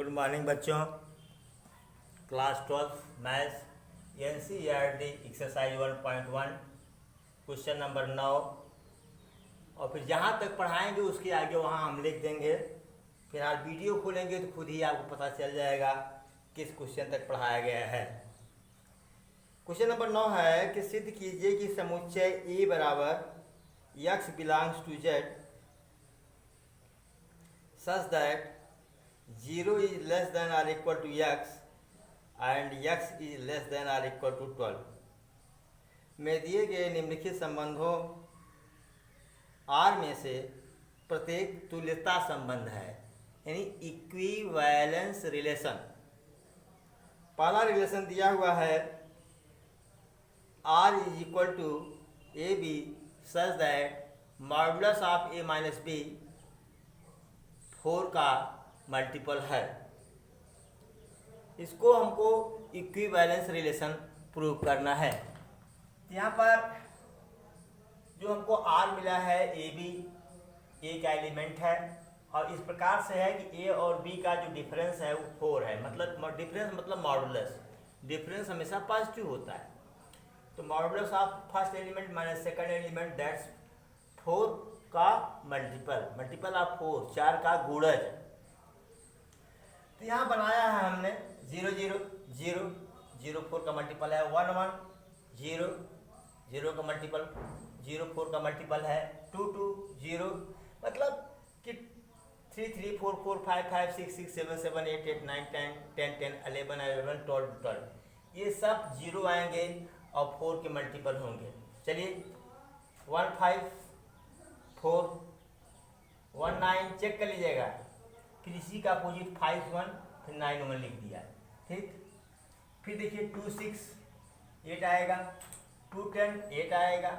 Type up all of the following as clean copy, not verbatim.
Good morning बच्चों। Class 12 maths NCERT exercise 1.1 question number 9। और फिर जहाँ तक पढ़ाएंगे उसके आगे वहाँ हम लिख देंगे। फिर आप वीडियो खोलेंगे तो खुद ही आपको पता चल जाएगा किस क्वेश्चन तक पढ़ाया गया है। क्वेश्चन नंबर 9 है कि सिद्ध कीजिए कि समुच्चय A बराबर x belongs to Z such that 0 is less than or equal to x and x is less than or equal to 12 में दिए गए निम्नलिखित संबंधों R में से प्रत्येक तुल्यता संबंध है, यानी इक्विवेलेंस रिलेशन। पहला रिलेशन दिया हुआ है R is equal to A B such that modulus of a minus B 4 का मल्टीपल है। इसको हमको इक्विवेलेंस रिलेशन प्रूव करना है। यहाँ पर जो हमको R मिला है ए बी A का एलिमेंट है और इस प्रकार से है कि A और B का जो डिफरेंस है वो 4 है। मतलब डिफरेंस मतलब मॉडुलस, डिफरेंस हमेशा पॉजिटिव होता है। तो modulus of first element minus second element that's 4 का मल्टीपल, मल्टीपल ऑफ 4, 4 का गुणज। तो यहाँ बनाया है हमने 0 0 0 0 4 का मल्टीपल है, 1 1 0 0 का मल्टीपल 0 4 का मल्टीपल है, 2 2 0, मतलब कि 3 3 4 4 5 5 6 6 7 7 8 8 9 10 10 10 11 11 12 12 ये सब 0 आएंगे और 4 के मल्टीपल होंगे। चलिए 1 5 4 1 9 चेक कर लीजिएगा। फिर इसी का अपोजिट 5 1 फिर 9 1 लिख दिया, ठीक। फिर देखिए 2 6 8 आएगा, 2 10 8 आएगा।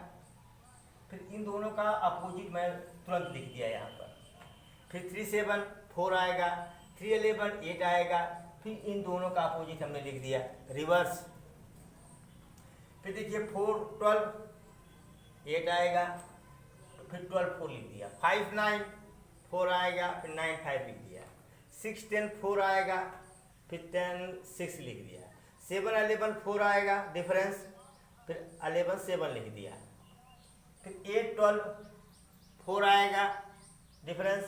फिर इन दोनों का अपोजिट मैं तुरंत लिख दिया यहाँ पर। फिर 3 7 4 आएगा, 3 11 8 आएगा। फिर इन दोनों का अपोजिट हमने लिख दिया रिवर्स। फिर देखिए 4 12 8 आएगा, फिर 12 4 लिख दिया। 5 9 4 आएगा, फिर 9 5 लिख दिया। 6 10 4 आएगा, फिर 10 6 लिख दिया। 7 11 4 आएगा डिफरेंस, फिर 11 7 लिख दिया। फिर 8 12 4 आएगा डिफरेंस,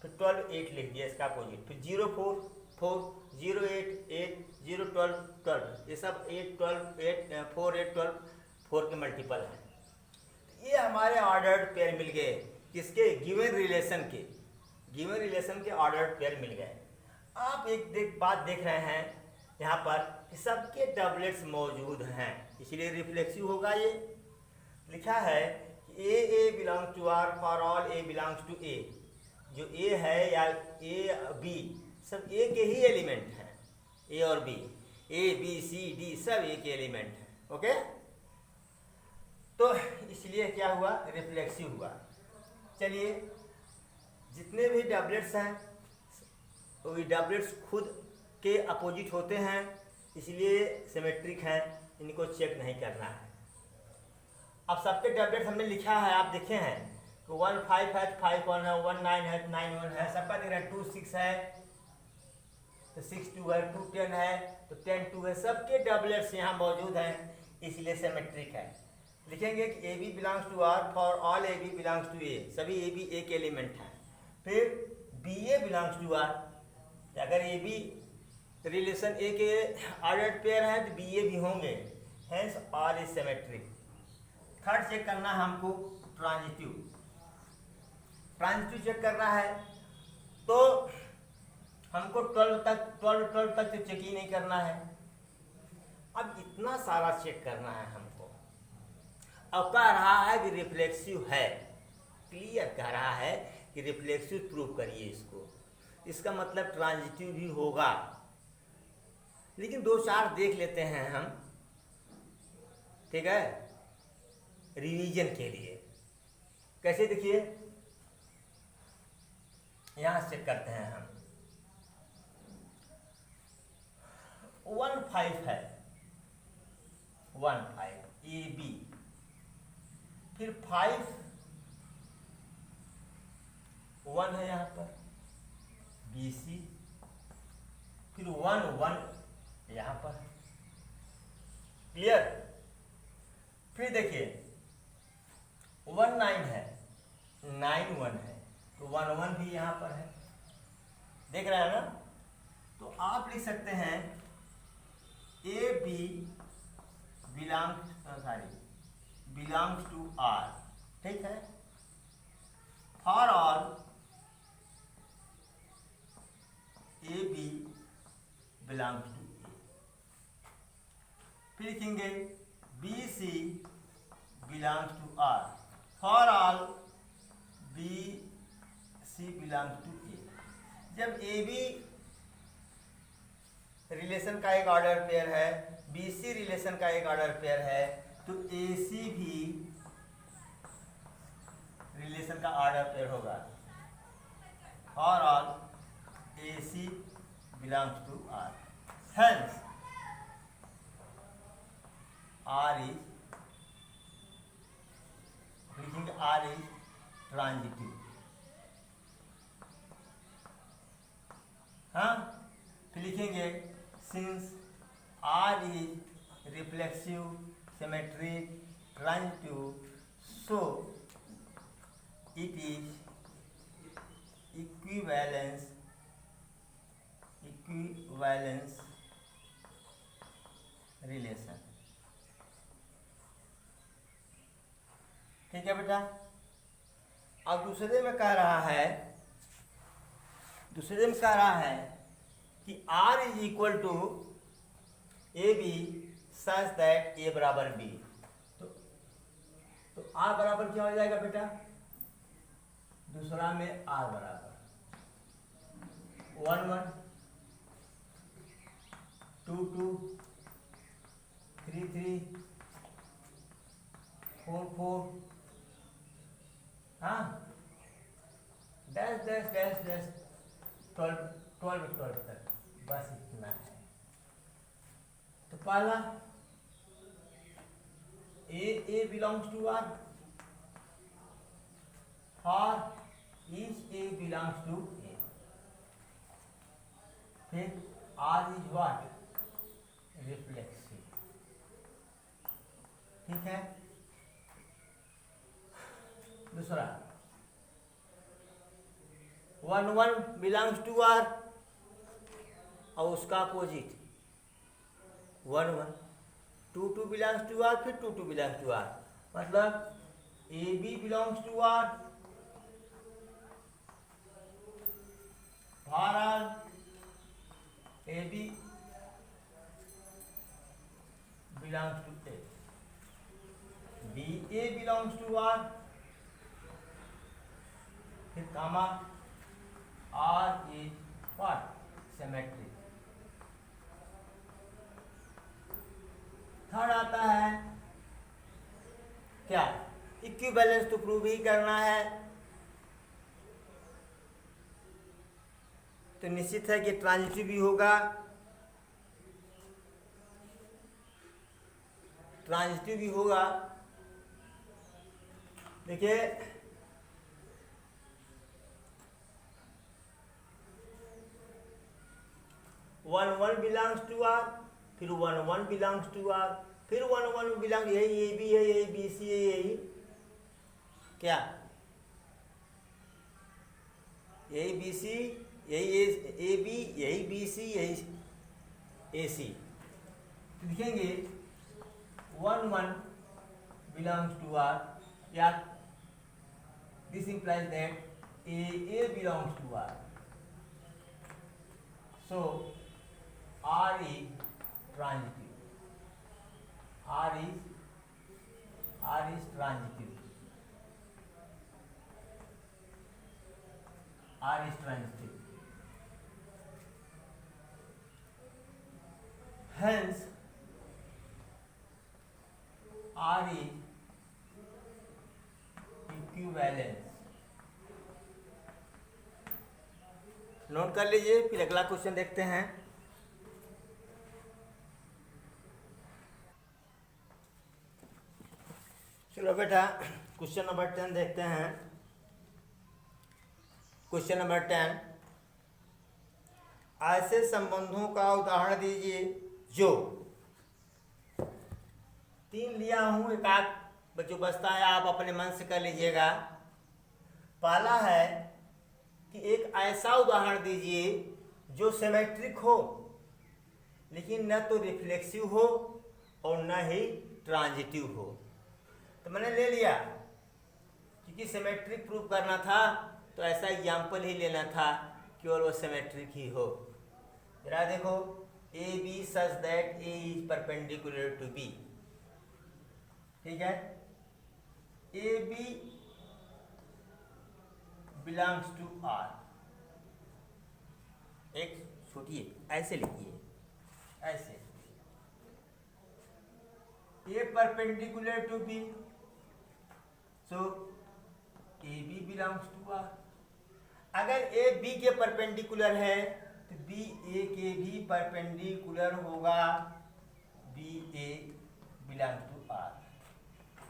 फिर 12 8 लिख दिया इसका अपोजिट। फिर 0 4 4 0 8 8 0 12 12 ये सब 8 12 8 4 8 12 4 के मल्टीपल हैं। ये हमारे ऑर्डर्ड पेयर मिल गए, किसके? गिवन रिलेशन के, गिवन रिलेशन के ऑर्डर्ड पेयर मिल गए। आप एक बात देख रहे हैं यहाँ पर कि सबके डबलेट्स मौजूद हैं, इसलिए रिफ्लेक्सिव होगा। ये लिखा है कि a belongs to R for all a belongs to A. जो ए है या ए बी सब ए के ही एलिमेंट हैं, ए और बी, ए बी सी डी सब ए के एलिमेंट हैं। ओके, तो इसलिए क्या हुआ? रिफ्लेक्सिव हुआ। चलिए, जितने भी डबलेट्स हैं वो डबलेट्स खुद के अपोजिट होते हैं, इसलिए सिमेट्रिक हैं, इनको चेक नहीं करना है। अब सबके डबलेट्स हमने लिखा है, आप देखे हैं तो 1 5 है 5 1 है, 1 9 है 9 1 है, सबका देख रहे हैं। 2 6 है तो 6 2 है, 2 10 है तो 10 2 है, सबके डबलेट्स यहाँ मौजूद हैं, इसलिए सिमेट्रिक है। लिखेंगे कि a B belongs to R for all a B belongs to A, सभी ए बी ए के एलिमेंट हैं। फिर b a belongs to R, अगर ए बी रिलेशन ए के ऑर्डर्ड पेयर हैं तो बी ए भी होंगे, hence R is symmetric. Third check करना है हमको ट्रांजिटिव, ट्रांजिटिव चेक करना है तो हमको 12 तक तो चेक ही नहीं करना है। अब इतना सारा चेक करना है हमको। अब कह रहा है कि रिफ्लेक्सिव है, क्लियर कह रहा है कि रिफ्लेक्सिव प्रूव करिए इसको, इसका मतलब ट्रांजिटिव भी होगा। लेकिन 2 4 देख लेते हैं हम, ठीक है, रिवीजन के लिए। कैसे? देखिए यहां चेक करते हैं हम। 1 5 है, 1 5 ए बी, फिर 5 1 है यहाँ पर बी सी, फिर 1 1 यहाँ पर। क्लियर? फिर देखिए 1 9 है, 9 1 है, तो 1 1 भी यहाँ पर है। देख रहे हैं ना? तो आप लिख सकते हैं a B belongs to R. ठीक है? For all a B belongs to A. फिर लिखेंगे b C belongs to R. For all b C belongs to A. जब ए बी रिलेशन का एक ऑर्डर पेयर है, बी सी रिलेशन का एक ऑर्डर पेयर है, तो ए सी भी रिलेशन का ऑर्डर पेयर होगा। For all A C belongs to R. Hence R is, लिखेंगे आर इज ट्रांजिटिव। हाँ, फिर लिखेंगे since R is reflexive symmetric transitive, so it is equivalence relation। ठीक है बेटा? अब दूसरे में कह रहा है कि R is equal to A B such that a बराबर बी। तो R बराबर क्या हो जाएगा बेटा? दूसरा में R बराबर 1 1 2 2 3 3 4 4, हाँ, डैश डैश डैश डैश 12 12 12 तक, बस इतना है। तो पहला ए बिलोंग्स टू आर, और is A belongs to A. फिर आर इज व्हाट? रिफ्लेक्सिव। ठीक है? दूसरा 1 1 बिलोंग्स टू आर और उसका अपोजिट 1 1। 2 2 बिलोंग्स टू आर, फिर 2 2 बिलोंग्स टू आर, मतलब a B belongs to R, for all a B belongs to A, b a belongs to R, फिर comma R is what? Symmetric. Third आता है क्या? Equivalence तो prove ही करना है। तो निश्चित है कि ट्रांजिटिव भी होगा, देखिए 1 1 बिलोंग्स टू आर, फिर 1 1 बिलोंग्स टू आर, फिर 1 1 बिलोंग, यही ए बी है, यही बी सी है, यही क्या? यही बी सी, यही ए बी, यही बी सी, यही ए सी। लिखेंगे 1 1 बिलोंग्स टू आर, या this implies that A belongs to R, so R is transitive. R is transitive। Hence R is equivalence। Note कर लीजिए, फिर अगला क्वेश्चन देखते हैं। चलो बेटा क्वेश्चन नंबर 10 देखते हैं। क्वेश्चन नंबर 10, ऐसे संबंधों का उदाहरण दीजिए जो 3 लिया हूं, एक आध जो बचता है आप अपने मन से कर लीजिएगा। पहला है कि एक ऐसा उदाहरण दीजिए जो सिमेट्रिक हो लेकिन न तो रिफ्लेक्सिव हो और न ही ट्रांजिटिव हो। तो मैंने ले लिया, क्योंकि सिमेट्रिक प्रूव करना था तो ऐसा एग्जाम्पल ही लेना था केवल वो सिमेट्रिक ही हो। जरा देखो, a B such that A is perpendicular to b, ठीक है। A B belongs to R. एक सोचिए, ऐसे लिखिए, ऐसे a perpendicular to b, so a B belongs to R. अगर ए बी के परपेंडिकुलर है तो बी ए के भी परपेंडिकुलर होगा, b a belong to R,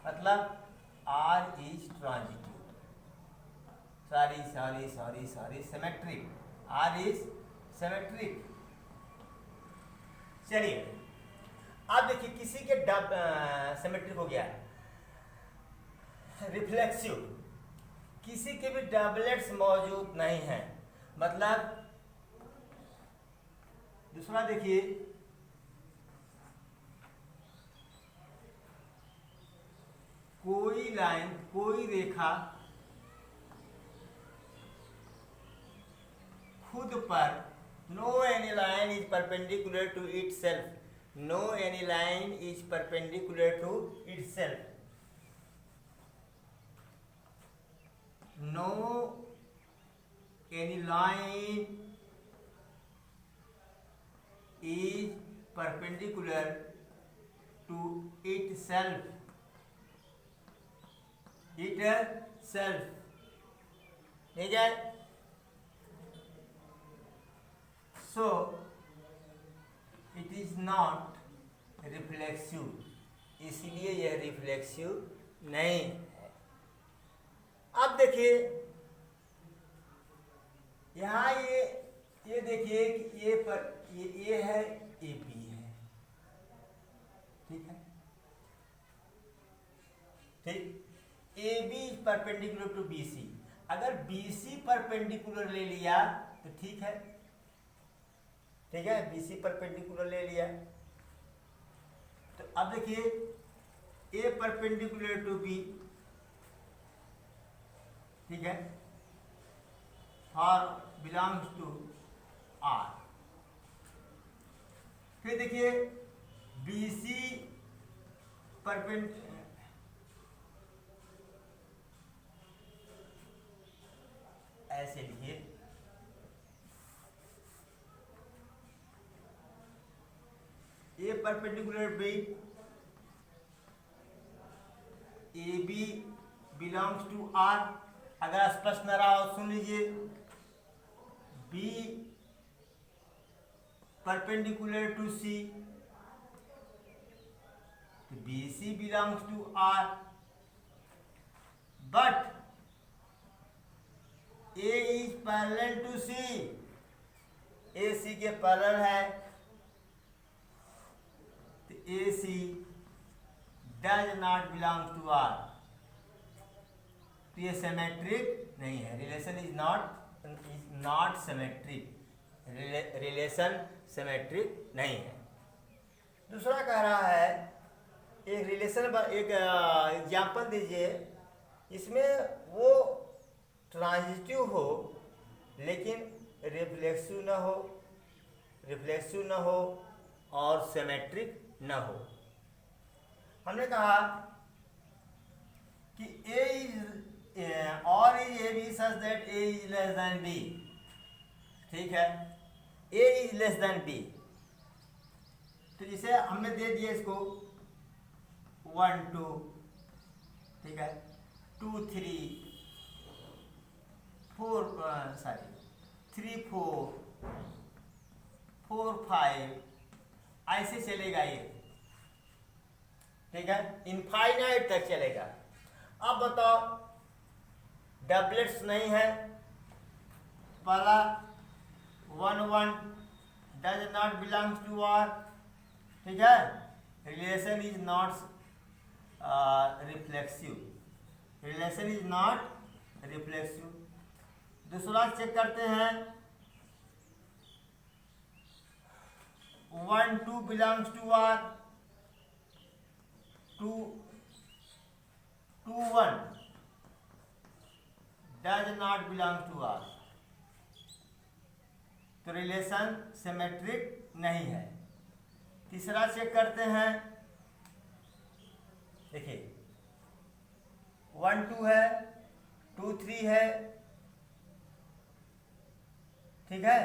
मतलब R is transitive, sorry symmetric, R is symmetric. चलिए अब देखिए, किसी के सिमेट्रिक हो गया, रिफ्लेक्सिव, किसी के भी डबलेट्स मौजूद नहीं है। मतलब दूसरा देखिए, कोई लाइन, कोई रेखा खुद पर, no any line is perpendicular to itself, no any line is perpendicular to itself, no any line is perpendicular to itself, ठीक है। So it is not reflexive, इसलिए यह रिफ्लेक्सिव नहीं है। अब देखिए यहाँ ये देखिए कि ए पर ये ए है, ए बी है, ठीक है, ठीक। A B perpendicular to B C, अगर बी सी परपेंडिकुलर ले लिया तो ठीक है, ठीक है, बी सी परपेंडिकुलर ले लिया। तो अब देखिए ए परपेंडिकुलर टू बी, ठीक है, और बिलोंग्स टू आर। फिर देखिए बी सी परपेंडिकुलर, ऐसे लिखिए, a perpendicular b, A B belongs to R. अगर स्पष्ट न रहा हो सुन लीजिए, b perpendicular to c, b C belongs to R, but a is parallel to c, a c के पैरेलल है, तो a c does not belong to R, तो ये सिमेट्रिक नहीं है, relation is not symmetric, relation symmetric नहीं है। दूसरा कह रहा है, एक रिलेशन, एक एग्जाम्पल दीजिए, इसमें वो ट्रांजिटिव हो लेकिन रिफ्लेक्सिव न हो और सिमेट्रिक न हो। हमने कहा कि ए इज और is A B such that A is less than B, ठीक है, A is less than B. तो इसे हमने दे दिया इसको 1 2, ठीक है, 2 3 4 3 4 5, ऐसे चलेगा ये, ठीक है, इनफाइनाइट तक चलेगा। अब बताओ डबलेट्स नहीं है, पहला 1 1 does not belongs to R, ठीक है, relation is not reflexive, relation is not reflexive. दूसरा चेक करते हैं 1 2 belongs to R, 2 2 1 does not belong to R, तो रिलेशन सिमेट्रिक नहीं है। तीसरा चेक करते हैं, देखिए 1 2 है, 2 3 है, ठीक है।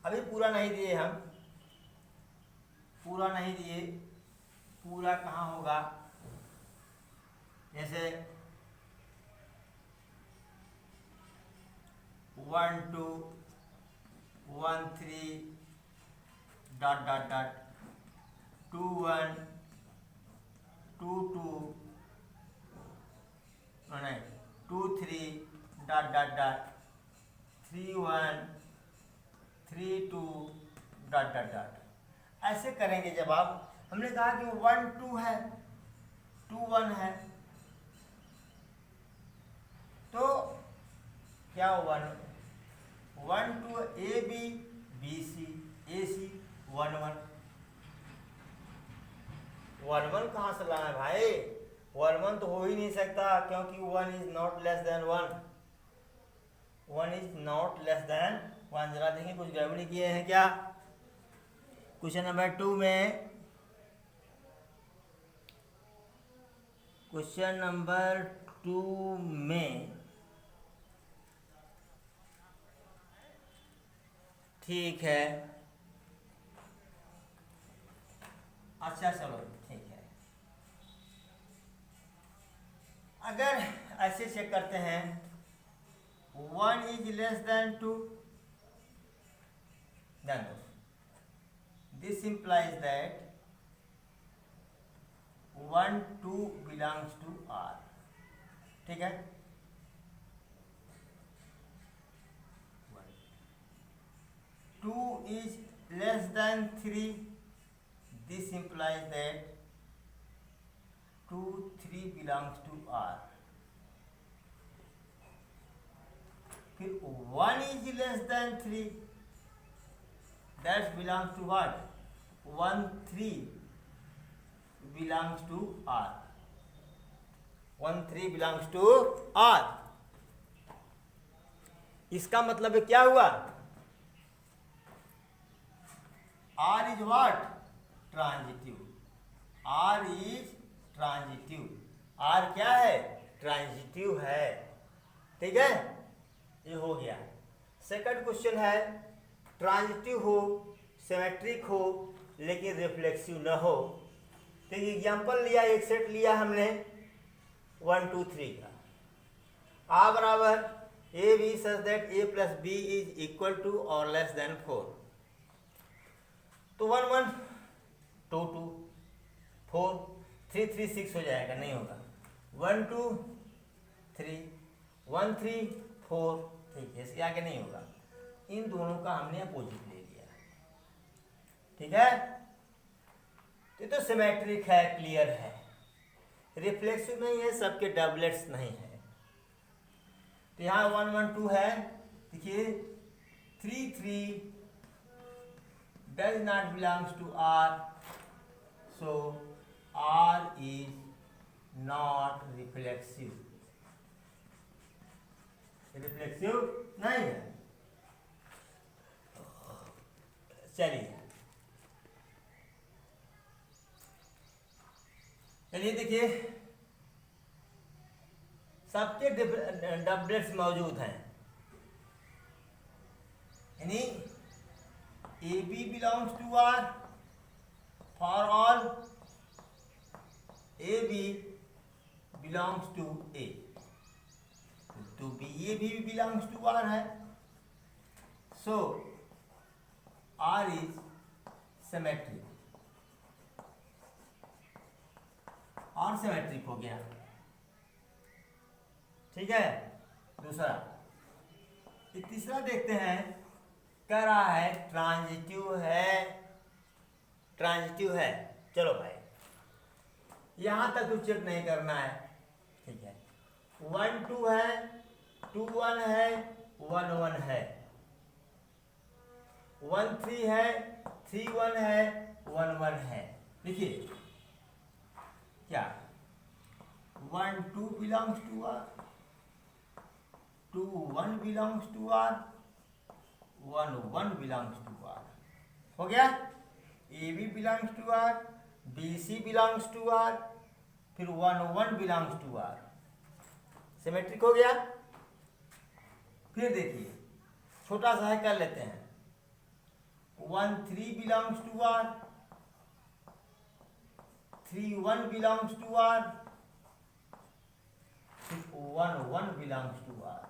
अभी पूरा नहीं दिए हम, पूरा नहीं दिए, पूरा कहाँ होगा, जैसे 1 2 1 3 डॉट डॉट डॉट 2 1 2 2 नहीं 2 3 dot dot dot 3 1 3 2 dot dot dot. ऐसे करेंगे जब आप, हमने कहा कि 1 2 है, 2 1 है, तो क्या होगा, 1 2 A B B C a सी 1 1 1 1 कहाँ से लाना है भाई, 1 1 तो हो ही नहीं सकता, क्योंकि 1 is not less than 1, 1 is not less than 1। जरा देखिए कुछ गड़बड़ी किए हैं क्या। क्वेश्चन नंबर 2 में, क्वेश्चन नंबर 2 में, ठीक है, अच्छा चलो ठीक है। अगर ऐसे चेक करते हैं 1 is less then 2, then this implies that 1 2 belongs to R, ठीक है। 2 is less than 3, this implies that 2 3 belongs to R। फिर 1 is less than 3, that belongs to what, 1 3 belongs to R, 1 3 belongs to R। इसका मतलब क्या हुआ, R is what, transitive, R is transitive, R क्या है, transitive है, ठीक है। ये हो गया। सेकंड क्वेश्चन है, ट्रांजिटिव हो, सिमेट्रिक हो, लेकिन रिफ्लेक्सिव न हो। तो एग्जाम्पल लिया, एक सेट लिया हमने 1 2 3 का, आ बराबर A B such that A plus B is equal to और लेस देन 4, तो 1 1 2 2 4 3 3 6 हो जाएगा, नहीं होगा, 1 2 3 1 3 4, ठीक है, इसके आगे नहीं होगा। इन दोनों का हमने अपोजिट ले लिया, ठीक है। ये तो सिमेट्रिक है, क्लियर है, रिफ्लेक्सिव नहीं है, सबके डबलेट्स नहीं है। तो यहाँ 1 1 2 है, देखिए 3 3 does not belongs to R, so R is not reflexive, reflexive नहीं है। चलिए देखिए, सबके डबलेट्स मौजूद हैं, यानी a B belongs to R for all a B belongs to A, तो बी ए भी बिलोंग्स टू आर है, सो आर इज सिमेट्रिक, और सिमेट्रिक हो गया, ठीक है। दूसरा तीसरा देखते हैं, कह रहा है ट्रांजिटिव है, ट्रांजिटिव है। चलो भाई यहां तक तो चेक नहीं करना है, ठीक है। 1 2 है, 2 1 है, 1 1 है, 1 3 है, 3 1 है, 1 1 है। देखिए क्या 1 2 belongs to R, 2 1 belongs to R, 1 1 belongs to R. हो गया, A B belongs to R, B C belongs to R, फिर 1 1 बिलोंग्स टू आर। सिमेट्रिक हो गया। फिर देखिए छोटा सा है, कर लेते हैं। 1 3 belongs to R, 3 1 belongs to R, 1 1 belongs to R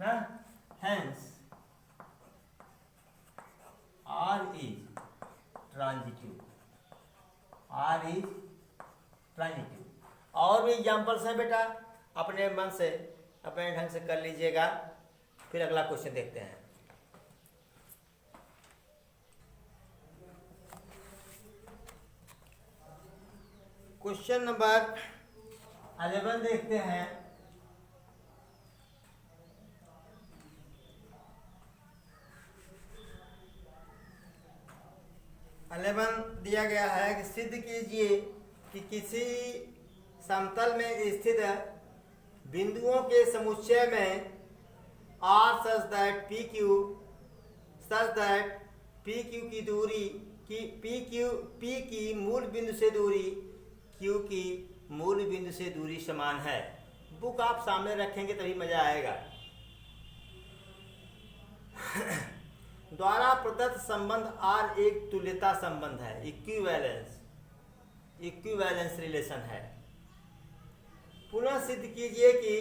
ना। Hence R is transitive, R is transitive. और भी एग्जाम्पल्स हैं बेटा, अपने मन से अपने ढंग से कर लीजिएगा। फिर अगला क्वेश्चन देखते हैं। क्वेश्चन नंबर 11 देखते हैं। दिया गया है कि सिद्ध कीजिए कि किसी समतल में स्थित बिंदुओं के समुच्चय में R such that PQ की दूरी P की मूल बिंदु से दूरी Q की मूल बिंदु से दूरी समान है। बुक आप सामने रखेंगे तभी मजा आएगा। द्वारा प्रदत्त संबंध R एक तुल्यता संबंध है, इक्विवेलेंस रिलेशन है। पुनः सिद्ध कीजिए कि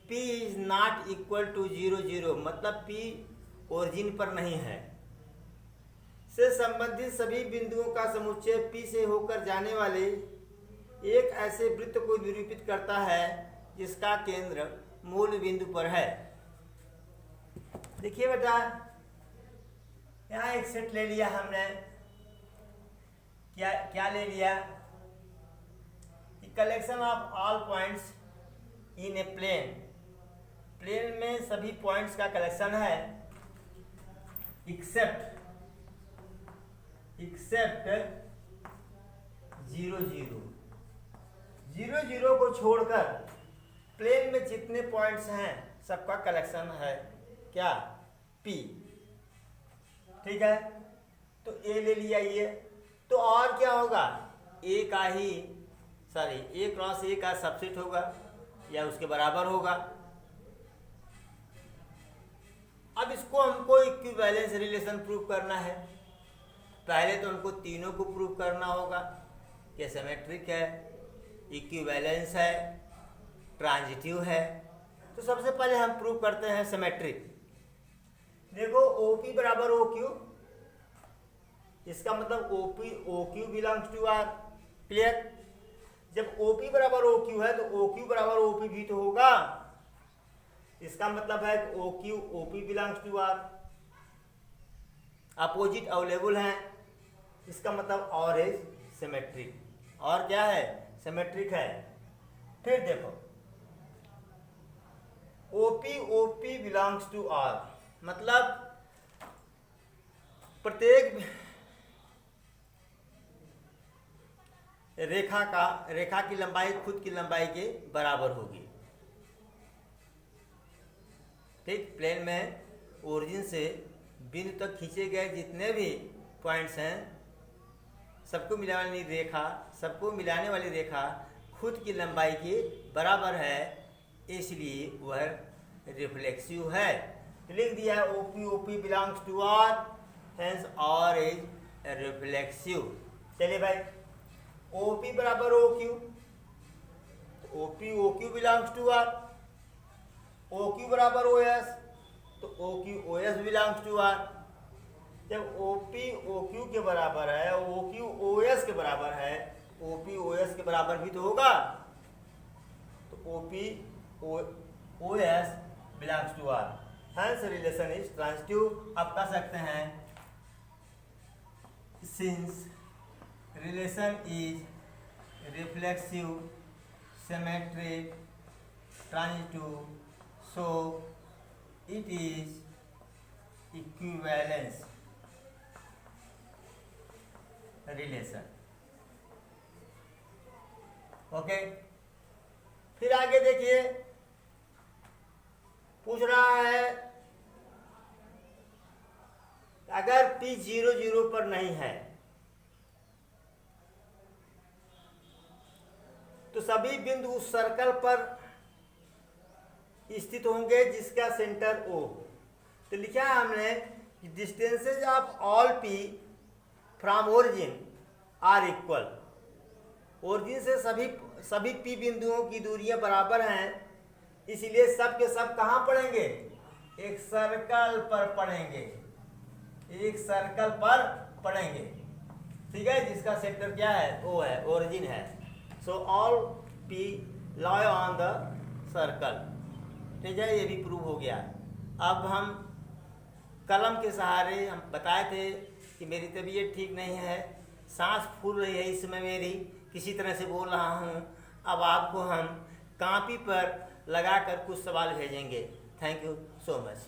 P is not equal to 0 0, मतलब P ओरिजिन पर नहीं है, से संबंधित सभी बिंदुओं का समुच्चय P से होकर जाने वाले एक ऐसे वृत्त को निरूपित करता है जिसका केंद्र मूल बिंदु पर है। देखिए बेटा, यहाँ एक सेट ले लिया हमने। क्या ले लिया? Collection of all points in a plane. Plane में सभी पॉइंट्स का कलेक्शन है एक्सेप्ट 0 0। 0 0 को छोड़कर प्लेन में जितने पॉइंट्स हैं सबका कलेक्शन है क्या? P। ठीक है, तो A ले लिया ये। तो और क्या होगा? A क्रॉस A का सबसेट होगा या उसके बराबर होगा। अब इसको हमको इक्विवेलेंस रिलेशन प्रूव करना है। पहले तो हमको तीनों को प्रूव करना होगा कि सिमेट्रिक है, इक्विवेलेंस है, ट्रांजिटिव है। तो सबसे पहले हम प्रूव करते हैं सिमेट्रिक। देखो OP बराबर OQ, इसका मतलब OQ belongs to R। Clear? जब OP बराबर OQ है तो OQ बराबर OP भी तो होगा। इसका मतलब है कि OP belongs to R। Opposite available हैं, इसका मतलब और इज सिमेट्रिक। और क्या है? सिमेट्रिक है। फिर देखो OP बिलोंग्स टू R, मतलब प्रत्येक रेखा की लंबाई खुद की लंबाई के बराबर होगी। ठीक, प्लेन में ओरिजिन से बिंदु तक खींचे गए जितने भी पॉइंट्स हैं सबको मिलाने वाली रेखा खुद की लंबाई के बराबर है, इसलिए वह रिफ्लेक्सिव है। तो लिख दिया है OP belongs to R, hence R is reflexive. चलिए भाई, OP बराबर OQ, तो OQ belongs to R। OQ बराबर OS, तो OS बिलोंग्स टू R। जब OQ के बराबर है, OS के बराबर है, OS के बराबर भी तो होगा। तो OS belongs to R, hence relation is transitive. अब कह सकते हैं since relation is reflexive, symmetric, transitive, so it is equivalence relation. Okay, फिर आगे देखिए, पूछ रहा है अगर P 0 0 पर नहीं है तो सभी बिंदु उस सर्कल पर स्थित होंगे जिसका सेंटर O। तो लिखा है हमने distances of all P from origin are equal. Origin से सभी P बिंदुओं की दूरियां बराबर हैं, इसलिए सब के सब कहाँ पड़ेंगे? एक सर्कल पर पड़ेंगे, एक सर्कल पर पड़ेंगे, ठीक है, जिसका सेंटर क्या है? O है, ओरिजिन है। So all P lie on the circle, ठीक है, ये भी प्रूव हो गया। अब हम कलम के सहारे, हम बताए थे कि मेरी तबीयत ठीक नहीं है, सांस फूल रही है इस समय मेरी, किसी तरह से बोल रहा हूँ। अब आपको हम कॉपी पर लगाकर कुछ सवाल भेजेंगे। Thank you so much.